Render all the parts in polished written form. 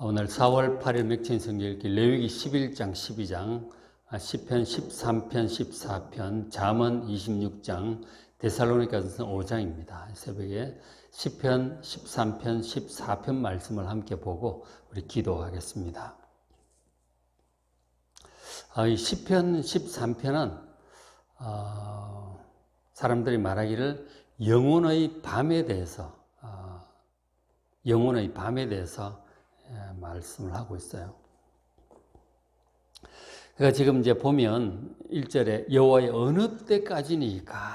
오늘 4월 8일 맥주인 성경 읽기 레위기 11장 12장 시편 13편 14편 잠언 26장 데살로니가전서 5장입니다. 새벽에 시편 13편 14편 말씀을 함께 보고 우리 기도하겠습니다. 이 시편 13편은 사람들이 말하기를 영혼의 밤에 대해서 말씀을 하고 있어요. 그러니까 지금 이제 보면 1절에 여호와의 어느 때까지니까,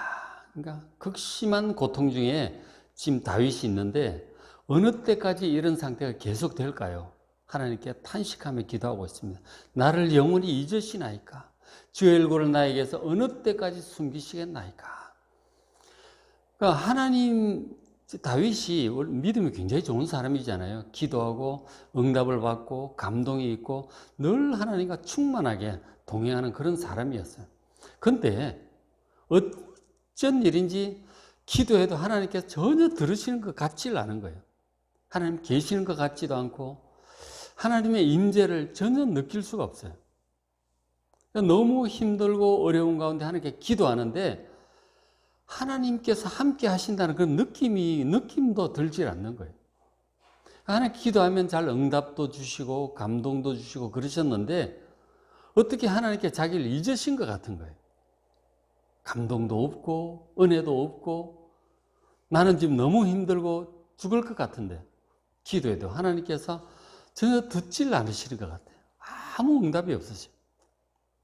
그러니까 극심한 고통 중에 지금 다윗이 있는데 어느 때까지 이런 상태가 계속 될까요? 하나님께 탄식하며 기도하고 있습니다. 나를 영원히 잊으시나이까? 주의 얼굴을 나에게서 어느 때까지 숨기시겠나이까? 그러니까 하나님, 다윗이 믿음이 굉장히 좋은 사람이잖아요. 기도하고 응답을 받고 감동이 있고 늘 하나님과 충만하게 동행하는 그런 사람이었어요. 그런데 어쩐 일인지 기도해도 하나님께서 전혀 들으시는 것 같지를 않은 거예요. 하나님 계시는 것 같지도 않고 하나님의 임재를 전혀 느낄 수가 없어요. 너무 힘들고 어려운 가운데 하나님께 기도하는데 하나님께서 함께 하신다는 그런 느낌도 들지 않는 거예요. 하나님 기도하면 잘 응답도 주시고 감동도 주시고 그러셨는데 어떻게 하나님께 자기를 잊으신 것 같은 거예요. 감동도 없고 은혜도 없고 나는 지금 너무 힘들고 죽을 것 같은데 기도해도 하나님께서 전혀 듣질 않으시는 것 같아요. 아무 응답이 없으셔요.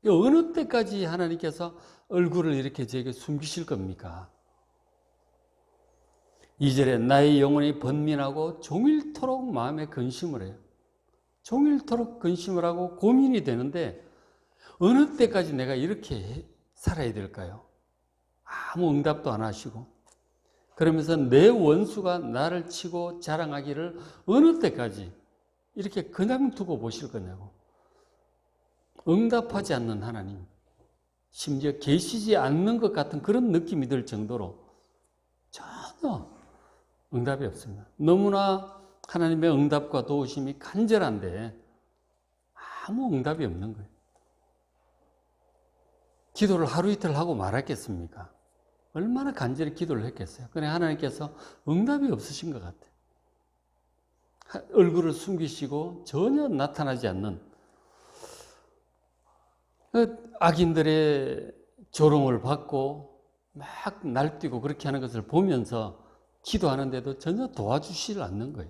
어느 때까지 하나님께서 얼굴을 이렇게 제게 숨기실 겁니까? 2절에 나의 영혼이 번민하고 종일토록 마음에 근심을 해요. 종일토록 근심을 하고 고민이 되는데 어느 때까지 내가 이렇게 살아야 될까요? 아무 응답도 안 하시고 그러면서 내 원수가 나를 치고 자랑하기를 어느 때까지 이렇게 그냥 두고 보실 거냐고. 응답하지 않는 하나님, 심지어 계시지 않는 것 같은 그런 느낌이 들 정도로 전혀 응답이 없습니다. 너무나 하나님의 응답과 도우심이 간절한데 아무 응답이 없는 거예요. 기도를 하루 이틀 하고 말았겠습니까? 얼마나 간절히 기도를 했겠어요. 그냥 하나님께서 응답이 없으신 것 같아요. 얼굴을 숨기시고 전혀 나타나지 않는 악인들의 조롱을 받고 막 날뛰고 그렇게 하는 것을 보면서 기도하는데도 전혀 도와주시지 않는 거예요.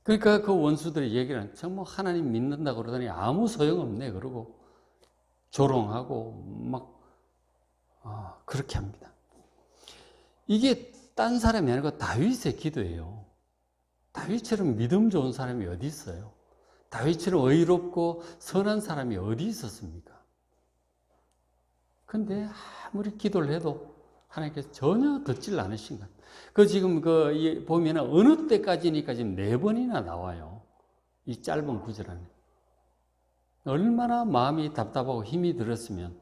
그러니까 그 원수들이 얘기를 하는 정말 하나님 믿는다고 그러더니 아무 소용없네 그러고 조롱하고 막 그렇게 합니다. 이게 딴 사람이 아니고 다윗의 기도예요. 다윗처럼 믿음 좋은 사람이 어디 있어요? 다윗처럼 의롭고 선한 사람이 어디 있었습니까? 그런데 아무리 기도를 해도 하나님께서 전혀 듣질 않으신 것. 지금 보면은 어느 때까지니까 지금 4번이나 나와요. 이 짧은 구절 안에. 얼마나 마음이 답답하고 힘이 들었으면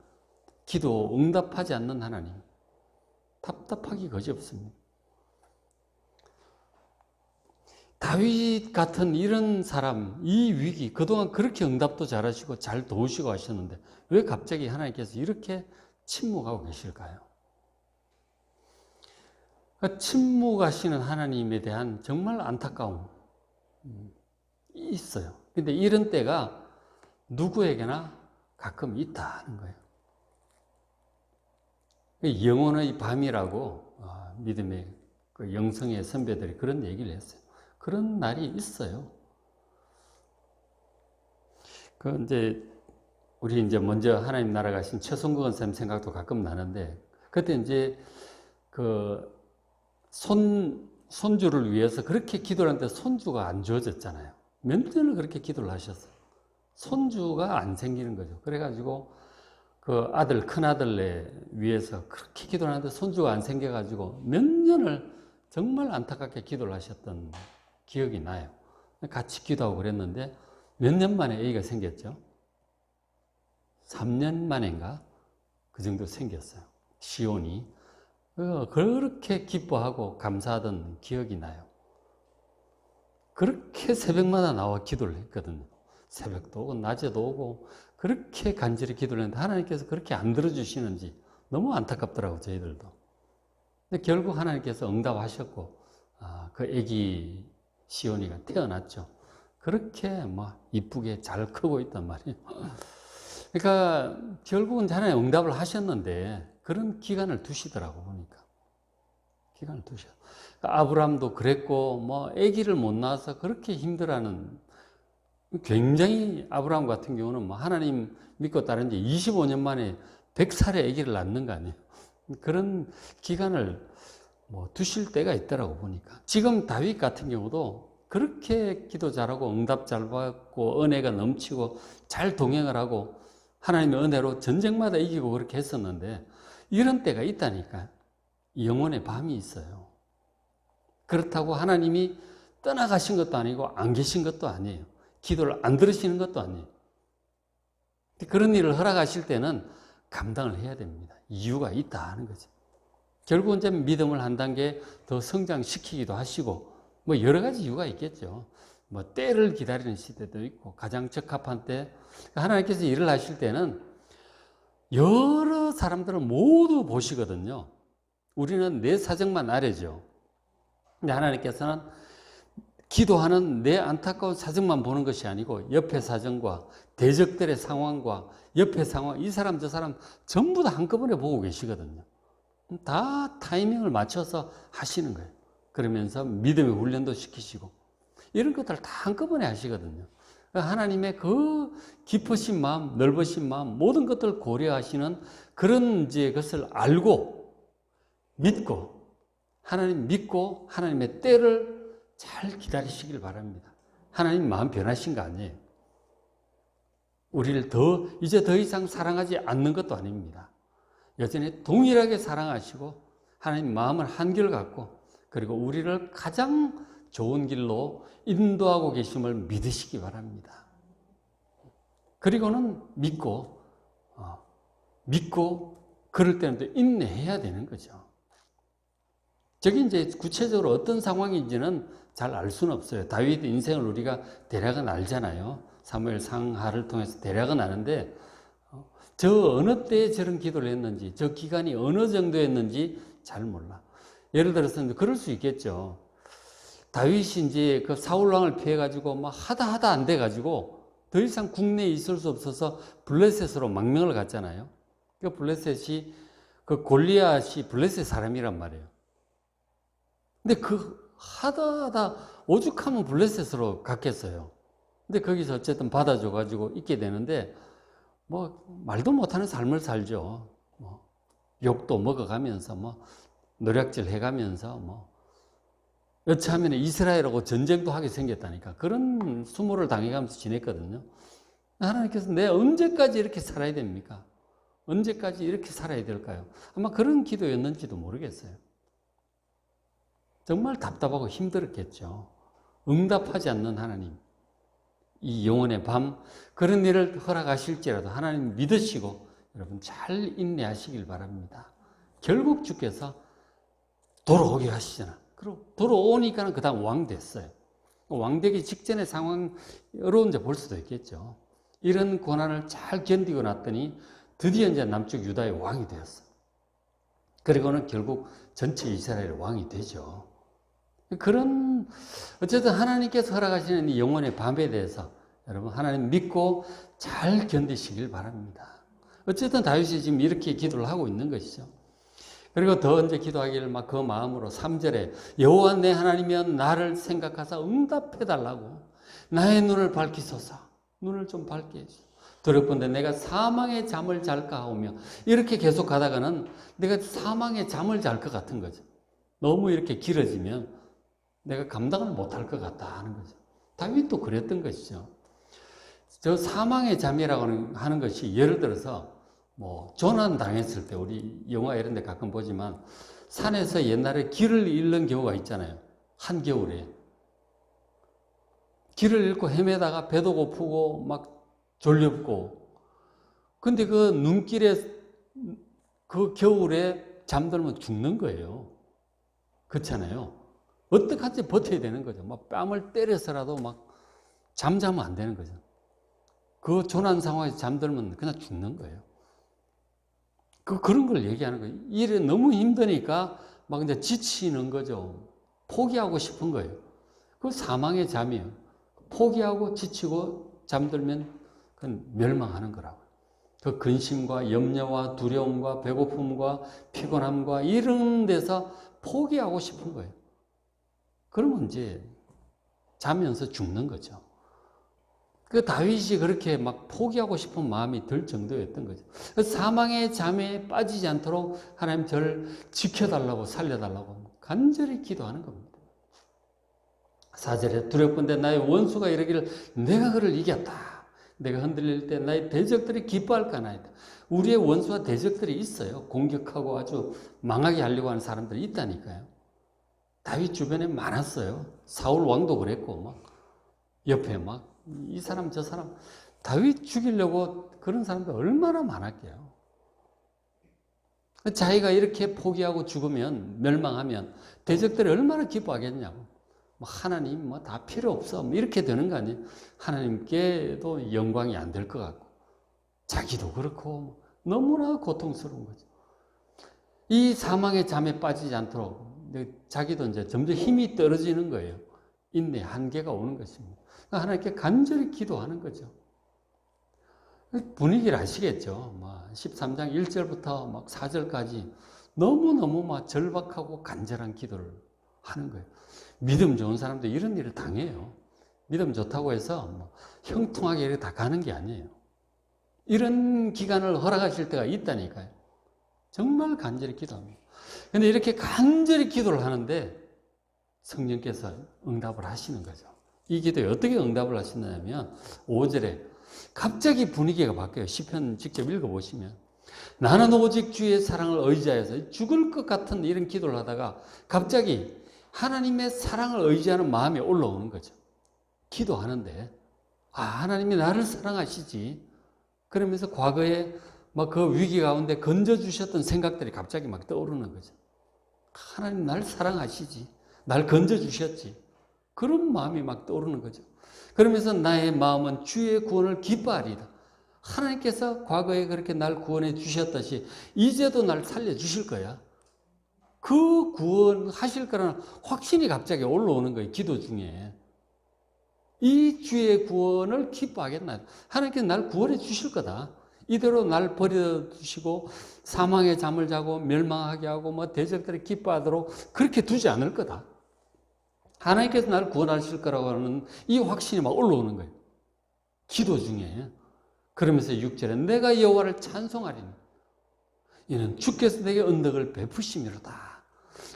기도 응답하지 않는 하나님. 답답하기 거지없습니다. 다윗 같은 이런 사람, 이 위기, 그동안 그렇게 응답도 잘하시고 잘 도우시고 하셨는데 왜 갑자기 하나님께서 이렇게 침묵하고 계실까요? 침묵하시는 하나님에 대한 정말 안타까움 있어요. 근데 이런 때가 누구에게나 가끔 있다는 거예요. 영혼의 밤이라고 믿음의 영성의 선배들이 그런 얘기를 했어요. 그런 날이 있어요. 우리 먼저 하나님 나라 가신 최성근 선생님 생각도 가끔 나는데, 그때 이제 손주를 위해서 그렇게 기도를 하는데 손주가 안 주어졌잖아요. 몇 년을 그렇게 기도를 하셨어요. 손주가 안 생기는 거죠. 그래가지고 큰아들 위해서 그렇게 기도를 하는데 손주가 안 생겨가지고 몇 년을 정말 안타깝게 기도를 하셨던 기억이 나요. 같이 기도하고 그랬는데 몇 년 만에 애기가 생겼죠. 3년 만인가? 그 정도 생겼어요. 시온이. 그렇게 기뻐하고 감사하던 기억이 나요. 그렇게 새벽마다 나와 기도를 했거든요. 새벽도 오고 낮에도 오고 그렇게 간절히 기도를 했는데 하나님께서 그렇게 안 들어주시는지 너무 안타깝더라고요, 저희들도. 근데 결국 하나님께서 응답하셨고 그 아기 시온이가 태어났죠. 그렇게 막 이쁘게 잘 크고 있단 말이에요. 그러니까 결국은 하나님 응답을 하셨는데 그런 기간을 두시더라고 보니까. 기간을 두셔. 그러니까 아브라함도 그랬고 뭐 아기를 못 낳아서 그렇게 힘들어하는, 굉장히 아브라함 같은 경우는 뭐 하나님 믿고 따른 지 25년 만에 100살의 아기를 낳는 거 아니에요. 그런 기간을 뭐 두실 때가 있더라고 보니까. 지금 다윗 같은 경우도 그렇게 기도 잘하고 응답 잘 받고 은혜가 넘치고 잘 동행을 하고 하나님의 은혜로 전쟁마다 이기고 그렇게 했었는데 이런 때가 있다니까. 영혼의 밤이 있어요. 그렇다고 하나님이 떠나가신 것도 아니고 안 계신 것도 아니에요. 기도를 안 들으시는 것도 아니에요. 그런 일을 허락하실 때는 감당을 해야 됩니다. 이유가 있다 하는 거죠. 결국은 이제 믿음을 한 단계 더 성장시키기도 하시고 뭐 여러 가지 이유가 있겠죠. 뭐 때를 기다리는 시대도 있고 가장 적합한 때 하나님께서 일을 하실 때는 여러 사람들을 모두 보시거든요. 우리는 내 사정만 알아죠. 근데 하나님께서는 기도하는 내 안타까운 사정만 보는 것이 아니고 옆에 사정과 대적들의 상황과 옆에 상황, 이 사람 저 사람 전부 다 한꺼번에 보고 계시거든요. 다 타이밍을 맞춰서 하시는 거예요. 그러면서 믿음의 훈련도 시키시고 이런 것들 다 한꺼번에 하시거든요. 하나님의 그 깊으신 마음, 넓으신 마음, 모든 것들을 고려하시는 그런 이제 것을 알고 믿고 하나님 믿고 하나님의 때를 잘 기다리시길 바랍니다. 하나님 마음 변하신 거 아니에요. 우리를 이제 더 이상 사랑하지 않는 것도 아닙니다. 여전히 동일하게 사랑하시고 하나님 마음을 한결 갖고 그리고 우리를 가장 좋은 길로 인도하고 계심을 믿으시기 바랍니다. 그리고는 믿고 그럴 때는 또 인내해야 되는 거죠. 저게 이제 구체적으로 어떤 상황인지는 잘 알 수는 없어요. 다윗 인생을 우리가 대략은 알잖아요. 사무엘 상하를 통해서 대략은 아는데 저 어느 때에 저런 기도를 했는지 저 기간이 어느 정도였는지 잘 몰라. 예를 들어서 그럴 수 있겠죠. 다윗이 이제 그 사울 왕을 피해 가지고 막 하다 안 돼 가지고 더 이상 국내에 있을 수 없어서 블레셋으로 망명을 갔잖아요. 그 블레셋이 그 골리앗이 블레셋 사람이란 말이에요. 근데 하다 오죽하면 블레셋으로 갔겠어요. 근데 거기서 어쨌든 받아줘 가지고 있게 되는데 뭐 말도 못하는 삶을 살죠. 뭐 욕도 먹어가면서 뭐 노략질 해가면서 뭐 여차하면 이스라엘하고 전쟁도 하게 생겼다니까. 그런 수모를 당해가면서 지냈거든요. 하나님께서 내가 언제까지 이렇게 살아야 됩니까? 언제까지 이렇게 살아야 될까요? 아마 그런 기도였는지도 모르겠어요. 정말 답답하고 힘들었겠죠. 응답하지 않는 하나님, 이 영혼의 밤, 그런 일을 허락하실지라도 하나님 믿으시고 여러분 잘 인내하시길 바랍니다. 결국 주께서 돌아오게 하시잖아. 그리고 돌아오니까는 그 다음 왕 됐어요. 왕 되기 직전의 상황으로 이제 볼 수도 있겠죠. 이런 고난을 잘 견디고 났더니 드디어 이제 남쪽 유다의 왕이 되었어. 그리고는 결국 전체 이스라엘의 왕이 되죠. 그런 어쨌든 하나님께서 허락하시는 이 영혼의 밤에 대해서 여러분 하나님 믿고 잘 견디시길 바랍니다. 어쨌든 다윗이 지금 이렇게 기도를 하고 있는 것이죠. 그리고 더 이제 기도하기를 막 그 마음으로 3절에 여호와 내 하나님이여 나를 생각하사 응답해 달라고 나의 눈을 밝히소서. 눈을 좀 밝게 해주소. 두렵건대 내가 사망의 잠을 잘까 하오며 이렇게 계속 가다가는 내가 사망의 잠을 잘 것 같은 거죠. 너무 이렇게 길어지면 내가 감당을 못할 것 같다 하는 거죠. 다윗도 그랬던 것이죠. 저 사망의 잠이라고 하는 것이 예를 들어서 뭐 조난 당했을 때 우리 영화 이런 데 가끔 보지만 산에서 옛날에 길을 잃는 경우가 있잖아요. 한겨울에. 길을 잃고 헤매다가 배도 고프고 막 졸렵고 근데 그 눈길에 그 겨울에 잠들면 죽는 거예요. 그렇잖아요. 어떡하지 버텨야 되는 거죠. 막 뺨을 때려서라도 막 잠자면 안 되는 거죠. 그 조난 상황에서 잠들면 그냥 죽는 거예요. 그런 걸 얘기하는 거예요. 일이 너무 힘드니까 막 이제 지치는 거죠. 포기하고 싶은 거예요. 그 사망의 잠이에요. 포기하고 지치고 잠들면 그건 멸망하는 거라고. 그 근심과 염려와 두려움과 배고픔과 피곤함과 이런 데서 포기하고 싶은 거예요. 그러면 이제 자면서 죽는 거죠. 그 다윗이 그렇게 막 포기하고 싶은 마음이 들 정도였던 거죠. 사망의 잠에 빠지지 않도록 하나님 저를 지켜달라고 살려달라고 간절히 기도하는 겁니다. 4절에 두렵건대 나의 원수가 이르기를 내가 그를 이겼다. 내가 흔들릴 때 나의 대적들이 기뻐할까나이다. 우리의 원수와 대적들이 있어요. 공격하고 아주 망하게 하려고 하는 사람들이 있다니까요. 다윗 주변에 많았어요. 사울 왕도 그랬고 막 옆에 막 이 사람 저 사람 다윗 죽이려고 그런 사람들 얼마나 많았게요. 자기가 이렇게 포기하고 죽으면 멸망하면 대적들이 얼마나 기뻐하겠냐고. 하나님 다 필요 없어 이렇게 되는 거 아니에요. 하나님께도 영광이 안 될 것 같고 자기도 그렇고 너무나 고통스러운 거죠. 이 사망의 잠에 빠지지 않도록 자기도 이제 점점 힘이 떨어지는 거예요. 인내 한계가 오는 것입니다. 하나님께 간절히 기도하는 거죠. 분위기를 아시겠죠? 13장 1절부터 막 4절까지 너무너무 막 절박하고 간절한 기도를 하는 거예요. 믿음 좋은 사람도 이런 일을 당해요. 믿음 좋다고 해서 형통하게 이렇게 다 가는 게 아니에요. 이런 기간을 허락하실 때가 있다니까요. 정말 간절히 기도합니다. 그런데 이렇게 간절히 기도를 하는데 성령께서 응답을 하시는 거죠. 이 기도에 어떻게 응답을 하시느냐면 5절에 갑자기 분위기가 바뀌어요. 시편 직접 읽어보시면 나는 오직 주의 사랑을 의지하여서 죽을 것 같은 이런 기도를 하다가 갑자기 하나님의 사랑을 의지하는 마음이 올라오는 거죠. 기도하는데 하나님이 나를 사랑하시지. 그러면서 과거에 막 그 위기 가운데 건져주셨던 생각들이 갑자기 막 떠오르는 거죠. 하나님 날 사랑하시지. 날 건져주셨지. 그런 마음이 막 떠오르는 거죠. 그러면서 나의 마음은 주의 구원을 기뻐하리다. 하나님께서 과거에 그렇게 날 구원해 주셨듯이 이제도 날 살려주실 거야. 그 구원하실 거라는 확신이 갑자기 올라오는 거예요. 기도 중에. 이 주의 구원을 기뻐하겠나. 하나님께서 날 구원해 주실 거다. 이대로 날 버려두시고 사망의 잠을 자고 멸망하게 하고 대적들이 기뻐하도록 그렇게 두지 않을 거다. 하나님께서 나를 구원하실 거라고 하는 이 확신이 막 올라오는 거예요. 기도 중에. 그러면서 6절에 내가 여호와를 찬송하리니 이는 주께서 내게 언덕을 베푸심이로다.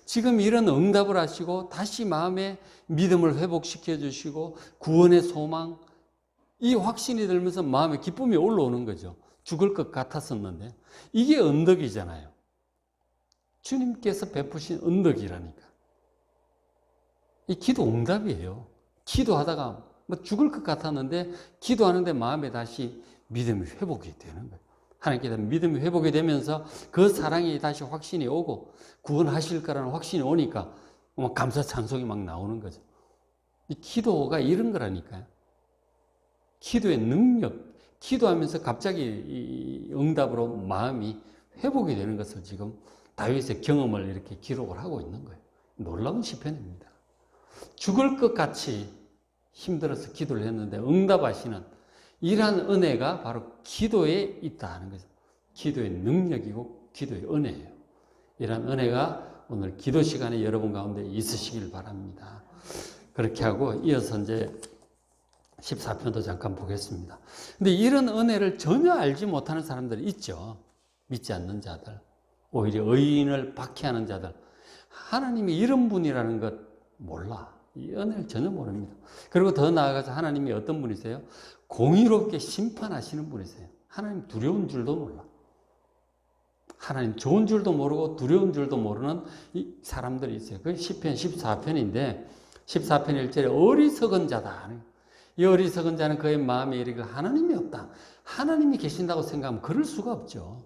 지금 이런 응답을 하시고 다시 마음의 믿음을 회복시켜 주시고 구원의 소망 이 확신이 들면서 마음에 기쁨이 올라오는 거죠. 죽을 것 같았었는데 이게 언덕이잖아요. 주님께서 베푸신 언덕이라니까. 이 기도 응답이에요. 기도하다가 죽을 것 같았는데 기도하는데 마음에 다시 믿음이 회복이 되는 거예요. 하나님께 대한 믿음이 회복이 되면서 그 사랑이 다시 확신이 오고 구원하실 거라는 확신이 오니까 감사 찬송이 막 나오는 거죠. 이 기도가 이런 거라니까요. 기도의 능력, 기도하면서 갑자기 이 응답으로 마음이 회복이 되는 것을 지금 다윗의 경험을 이렇게 기록을 하고 있는 거예요. 놀라운 시편입니다. 죽을 것 같이 힘들어서 기도를 했는데 응답하시는 이러한 은혜가 바로 기도에 있다 하는 거죠. 기도의 능력이고 기도의 은혜예요. 이러한 은혜가 오늘 기도 시간에 여러분 가운데 있으시길 바랍니다. 그렇게 하고 이어서 이제 14편도 잠깐 보겠습니다. 근데 이런 은혜를 전혀 알지 못하는 사람들이 있죠. 믿지 않는 자들, 오히려 의인을 박해하는 자들. 하나님이 이런 분이라는 것 몰라. 이 은혜를 전혀 모릅니다. 그리고 더 나아가서 하나님이 어떤 분이세요? 공의롭게 심판하시는 분이세요. 하나님 두려운 줄도 몰라. 하나님 좋은 줄도 모르고 두려운 줄도 모르는 이 사람들이 있어요. 그게 시편 14편인데 14편 1절에 어리석은 자다. 이 어리석은 자는 그의 마음에 이르기를 하나님이 없다. 하나님이 계신다고 생각하면 그럴 수가 없죠.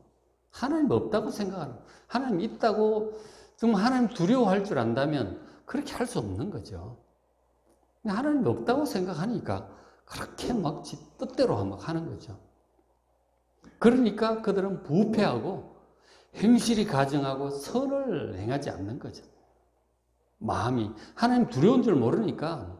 하나님 없다고 생각하는 하나님 있다고 정말 하나님 두려워할 줄 안다면 그렇게 할 수 없는 거죠. 하나님이 없다고 생각하니까 그렇게 막 지 뜻대로 막 하는 거죠. 그러니까 그들은 부패하고 행실이 가증하고 선을 행하지 않는 거죠. 마음이 하나님 두려운 줄 모르니까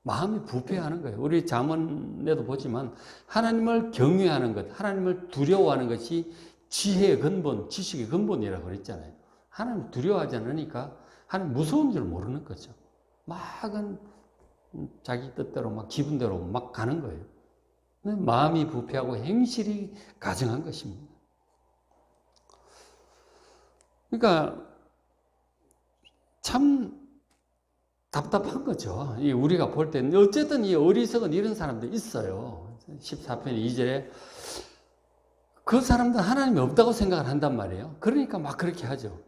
마음이 부패하는 거예요. 우리 잠언에도 보지만 하나님을 경외하는 것, 하나님을 두려워하는 것이 지혜의 근본, 지식의 근본이라고 그랬잖아요. 하나님 두려워하지 않으니까 하나님 무서운 줄 모르는 거죠. 막은 자기 뜻대로 막 기분대로 막 가는 거예요. 마음이 부패하고 행실이 가증한 것입니다. 그러니까 참 답답한 거죠. 우리가 볼 때는 어쨌든 이 어리석은 이런 사람들 있어요. 14편 2절에 그 사람들은 하나님이 없다고 생각을 한단 말이에요. 그러니까 막 그렇게 하죠.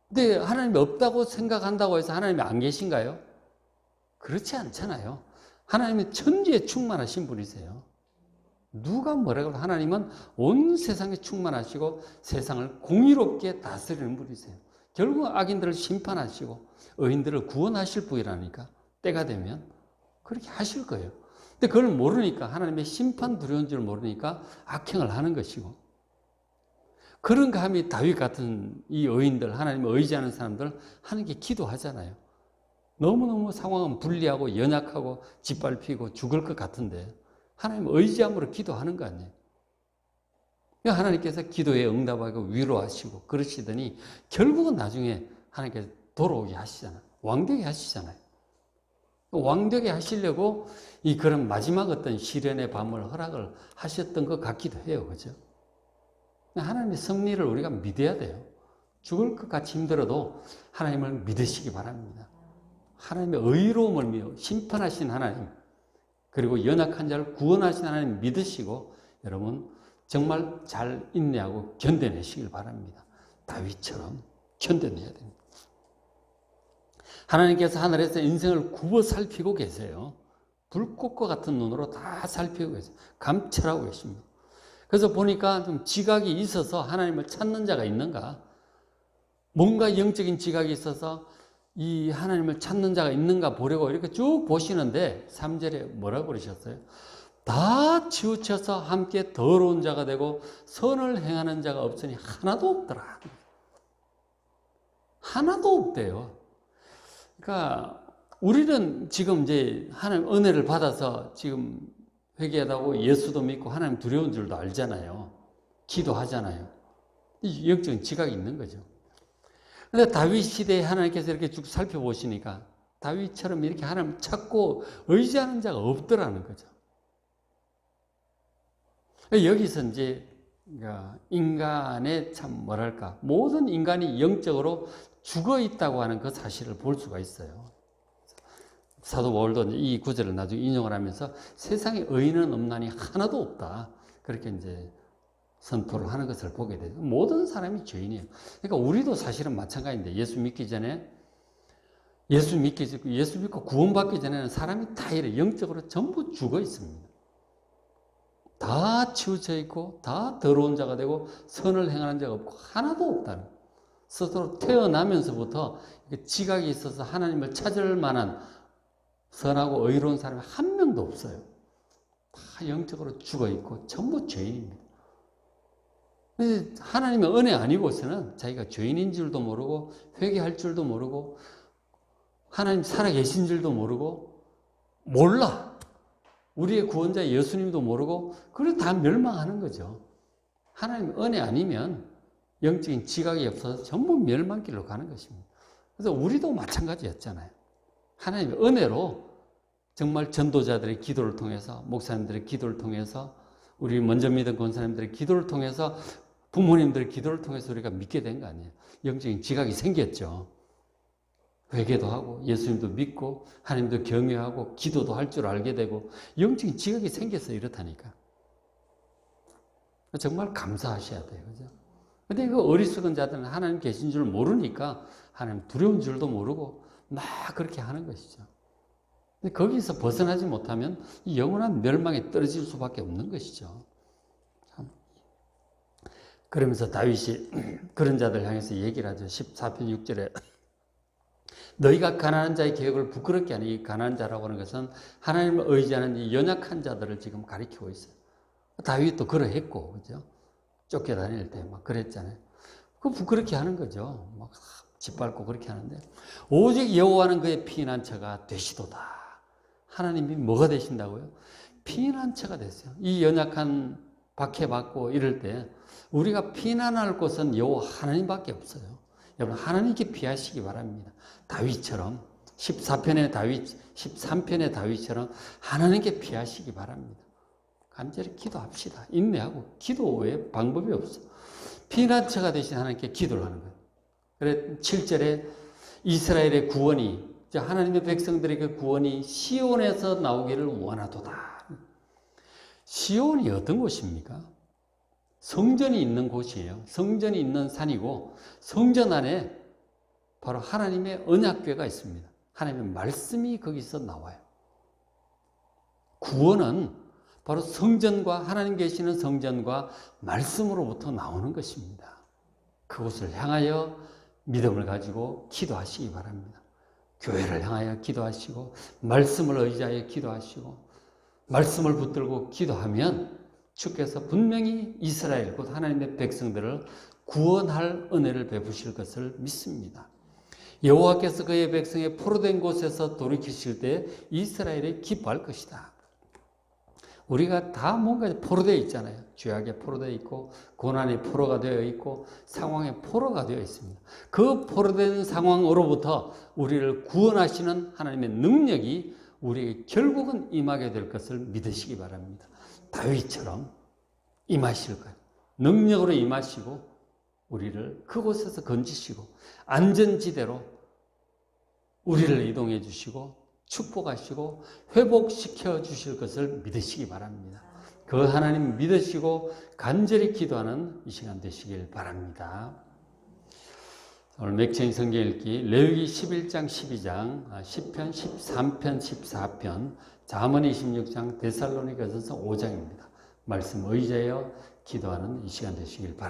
근데 하나님이 없다고 생각한다고 해서 하나님이 안 계신가요? 그렇지 않잖아요. 하나님은 천지에 충만하신 분이세요. 누가 뭐라고 해도 하나님은 온 세상에 충만하시고 세상을 공의롭게 다스리는 분이세요. 결국 악인들을 심판하시고 의인들을 구원하실 분이라니까 때가 되면 그렇게 하실 거예요. 근데 그걸 모르니까 하나님의 심판 두려운 줄 모르니까 악행을 하는 것이고 그런 감이 다윗 같은 이 의인들 하나님을 의지하는 사람들 하는 게 기도하잖아요. 너무너무 상황은 불리하고 연약하고 짓밟히고 죽을 것 같은데 하나님 의지함으로 기도하는 거 아니에요. 하나님께서 기도에 응답하고 위로하시고 그러시더니 결국은 나중에 하나님께서 돌아오게 하시잖아요. 왕되게 하시잖아요. 왕되게 하시려고 이 그런 마지막 어떤 시련의 밤을 허락을 하셨던 것 같기도 해요. 그죠? 하나님의 섭리를 우리가 믿어야 돼요. 죽을 것 같이 힘들어도 하나님을 믿으시기 바랍니다. 하나님의 의로움을 믿어 심판하신 하나님 그리고 연약한 자를 구원하신 하나님 믿으시고 여러분 정말 잘 인내하고 견뎌내시길 바랍니다. 다윗처럼 견뎌내야 됩니다. 하나님께서 하늘에서 인생을 굽어 살피고 계세요. 불꽃과 같은 눈으로 다 살피고 계세요. 감찰하고 계십니다. 그래서 보니까 좀 지각이 있어서 하나님을 찾는 자가 있는가? 뭔가 영적인 지각이 있어서 이 하나님을 찾는 자가 있는가 보려고 이렇게 쭉 보시는데 3절에 뭐라고 그러셨어요? 다 치우쳐서 함께 더러운 자가 되고 선을 행하는 자가 없으니 하나도 없더라. 하나도 없대요. 그러니까 우리는 지금 이제 하나님 은혜를 받아서 지금 회개하다고 예수도 믿고 하나님 두려운 줄도 알잖아요. 기도하잖아요. 영적인 지각이 있는 거죠. 그런데 다윗 시대에 하나님께서 이렇게 쭉 살펴보시니까 다윗처럼 이렇게 하나님 찾고 의지하는 자가 없더라는 거죠. 여기서 이제 인간의 참 뭐랄까 모든 인간이 영적으로 죽어 있다고 하는 그 사실을 볼 수가 있어요. 사도 바울도 이 구절을 나중에 인용을 하면서 세상에 의인은 없나니 하나도 없다. 그렇게 이제 선포를 하는 것을 보게 되죠. 모든 사람이 죄인이에요. 그러니까 우리도 사실은 마찬가지인데 예수 믿기 전에 예수 믿고 구원받기 전에는 사람이 다 이래 영적으로 전부 죽어 있습니다. 다 치우쳐 있고 다 더러운 자가 되고 선을 행하는 자가 없고 하나도 없다는 스스로 태어나면서부터 지각이 있어서 하나님을 찾을 만한 선하고 의로운 사람이 한 명도 없어요. 다 영적으로 죽어 있고 전부 죄인입니다. 하나님의 은혜 아니고서는 자기가 죄인인 줄도 모르고 회개할 줄도 모르고 하나님 살아계신 줄도 모르고 몰라. 우리의 구원자 예수님도 모르고 그래 다 멸망하는 거죠. 하나님 은혜 아니면 영적인 지각이 없어서 전부 멸망길로 가는 것입니다. 그래서 우리도 마찬가지였잖아요. 하나님의 은혜로 정말 전도자들의 기도를 통해서 목사님들의 기도를 통해서 우리 먼저 믿은 권사님들의 기도를 통해서 부모님들의 기도를 통해서 우리가 믿게 된 거 아니에요. 영적인 지각이 생겼죠. 회개도 하고 예수님도 믿고 하나님도 경외하고 기도도 할 줄 알게 되고 영적인 지각이 생겨서 이렇다니까. 정말 감사하셔야 돼요. 그죠? 근데 그 어리석은 자들은 하나님 계신 줄 모르니까 하나님 두려운 줄도 모르고 막 그렇게 하는 것이죠. 근데 거기서 벗어나지 못하면 이 영원한 멸망에 떨어질 수밖에 없는 것이죠. 그러면서 다윗이 그런 자들 향해서 얘기를 하죠. 14편 6절에 너희가 가난한 자의 계획을 부끄럽게 하니, 이 가난한 자라고 하는 것은 하나님을 의지하는 이 연약한 자들을 지금 가리키고 있어요. 다윗도 그러했고, 그죠? 쫓겨다닐 때 막 그랬잖아요. 그 부끄럽게 하는 거죠. 막 짓밟고 그렇게 하는데, 오직 여호와는 그의 피난처가 되시도다. 하나님이 뭐가 되신다고요? 피난처가 됐어요. 이 연약한 박해받고 이럴 때 우리가 피난할 곳은 여호와 하나님밖에 없어요. 여러분, 하나님께 피하시기 바랍니다. 다윗처럼 13편의 다윗처럼 하나님께 피하시기 바랍니다. 간절히 기도합시다. 인내하고 기도 외에 방법이 없어. 피난처가 되신 하나님께 기도를 하는 거예요. 그래 7절에 이스라엘의 구원이, 하나님의 백성들의 그 구원이 시온에서 나오기를 원하도다. 시온이 어떤 곳입니까? 성전이 있는 곳이에요. 성전이 있는 산이고, 성전 안에 바로 하나님의 언약궤가 있습니다. 하나님의 말씀이 거기서 나와요. 구원은 바로 성전과, 하나님 계시는 성전과 말씀으로부터 나오는 것입니다. 그곳을 향하여 믿음을 가지고 기도하시기 바랍니다. 교회를 향하여 기도하시고, 말씀을 의지하여 기도하시고, 말씀을 붙들고 기도하면 주께서 분명히 이스라엘, 곧 하나님의 백성들을 구원할 은혜를 베푸실 것을 믿습니다. 여호와께서 그의 백성의 포로된 곳에서 돌이키실 때 이스라엘이 기뻐할 것이다. 우리가 다 뭔가 포로되어 있잖아요. 죄악에 포로되어 있고, 고난의 포로가 되어 있고, 상황의 포로가 되어 있습니다. 그 포로된 상황으로부터 우리를 구원하시는 하나님의 능력이 우리에게 결국은 임하게 될 것을 믿으시기 바랍니다. 다윗처럼 임하실 거예요. 능력으로 임하시고 우리를 그곳에서 건지시고 안전지대로 우리를 이동해 주시고 축복하시고 회복시켜 주실 것을 믿으시기 바랍니다. 그 하나님 믿으시고 간절히 기도하는 이 시간 되시길 바랍니다. 오늘 맥체인 성경 읽기, 레위기 11장 12장, 시편 13편 14편, 잠언 26장, 데살로니가전서 5장입니다. 말씀 의지하여 기도하는 이 시간 되시길 바랍니다.